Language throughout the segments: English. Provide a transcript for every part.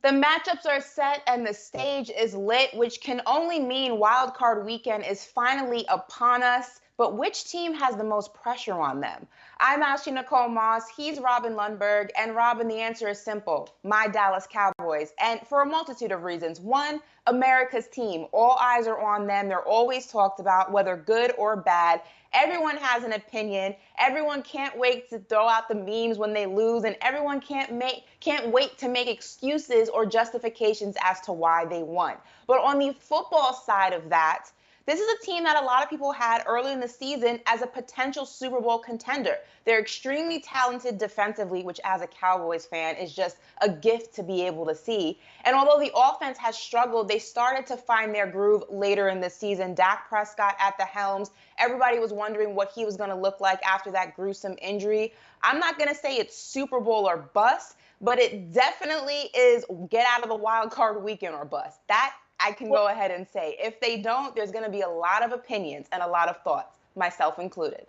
The matchups are set and the stage is lit, which can only mean wild card weekend is finally upon us. But which team has the most pressure on them? I'm Ashley Nicole Moss. He's Robin Lundberg. And Robin, the answer is simple: my Dallas Cowboys. And for a multitude of reasons. One, America's team. All eyes are on them. They're always talked about, whether good or bad. Everyone has an opinion. Everyone can't wait to throw out the memes when they lose, and everyone can't wait to make excuses or justifications as to why they won. But on the football side of that, this is a team that a lot of people had early in the season as a potential Super Bowl contender. They're extremely talented defensively, which as a Cowboys fan is just a gift to be able to see. And although the offense has struggled, they started to find their groove later in the season. Dak Prescott at the helms. Everybody was wondering what he was going to look like after that gruesome injury. I'm not going to say it's Super Bowl or bust, but it definitely is get out of the wild card weekend or bust. That I can go ahead and say. If they don't, there's going to be a lot of opinions and a lot of thoughts, myself included.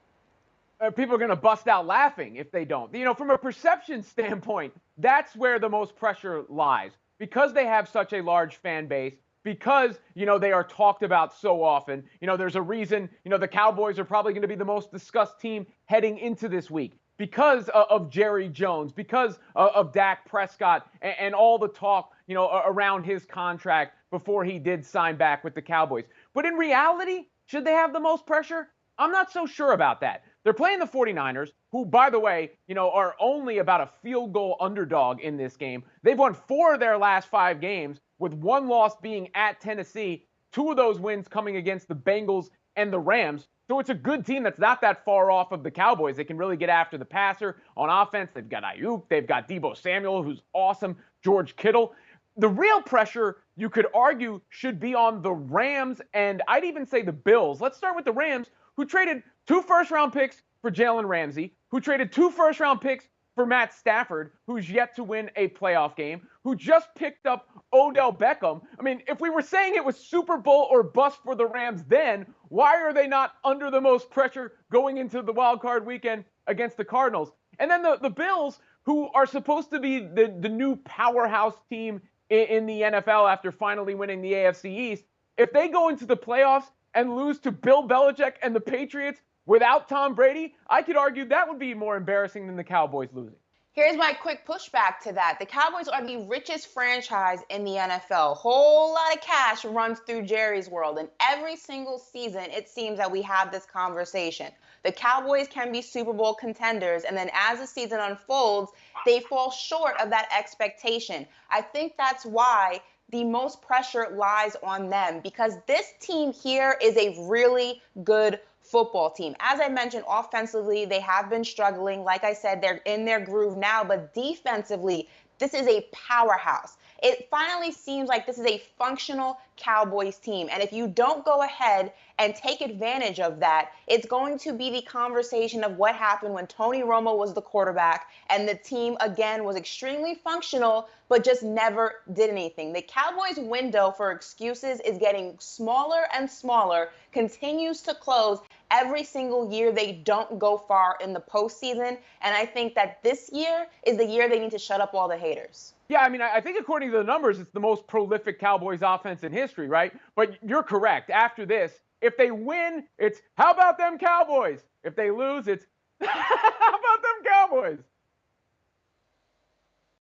People are going to bust out laughing if they don't. You know, from a perception standpoint, that's where the most pressure lies. Because they have such a large fan base, because, you know, they are talked about so often, you know, there's a reason, you know, the Cowboys are probably going to be the most discussed team heading into this week. Because of Jerry Jones, because of Dak Prescott and all the talk, you know, around his contract before he did sign back with the Cowboys. But in reality, should they have the most pressure? I'm not so sure about that. They're playing the 49ers, who, by the way, you know, are only about a field goal underdog in this game. They've won 4 of their last 5 games, with one loss being at Tennessee, 2 of those wins coming against the Bengals and the Rams. So it's a good team that's not that far off of the Cowboys. They can really get after the passer on offense. They've got Ayuk. They've got Deebo Samuel, who's awesome. George Kittle. The real pressure, you could argue, should be on the Rams, and I'd even say the Bills. Let's start with the Rams, who traded 2 first-round picks for Jalen Ramsey, who traded 2 first-round picks for Matt Stafford, who's yet to win a playoff game, who just picked up Odell Beckham. I mean, if we were saying it was Super Bowl or bust for the Rams then, why are they not under the most pressure going into the wild card weekend against the Cardinals? And then the Bills, who are supposed to be the new powerhouse team in the NFL after finally winning the AFC East, if they go into the playoffs and lose to Bill Belichick and the Patriots without Tom Brady, I could argue that would be more embarrassing than the Cowboys losing. Here's my quick pushback to that. The Cowboys are the richest franchise in the NFL. Whole lot of cash runs through Jerry's world. And every single season, it seems that we have this conversation. The Cowboys can be Super Bowl contenders. And then as the season unfolds, they fall short of that expectation. I think that's why the most pressure lies on them, because this team here is a really good football team. As I mentioned, offensively, they have been struggling. Like I said, they're in their groove now, but defensively, this is a powerhouse. It finally seems like this is a functional Cowboys team. And if you don't go ahead and take advantage of that, it's going to be the conversation of what happened when Tony Romo was the quarterback and the team, again, was extremely functional, but just never did anything. The Cowboys' window for excuses is getting smaller and smaller, continues to close every single year they don't go far in the postseason. And I think that this year is the year they need to shut up all the haters. Yeah, I mean, I think according to the numbers, it's the most prolific Cowboys offense in history, right? But you're correct. After this, if they win, it's how about them Cowboys? If they lose, it's how about them Cowboys?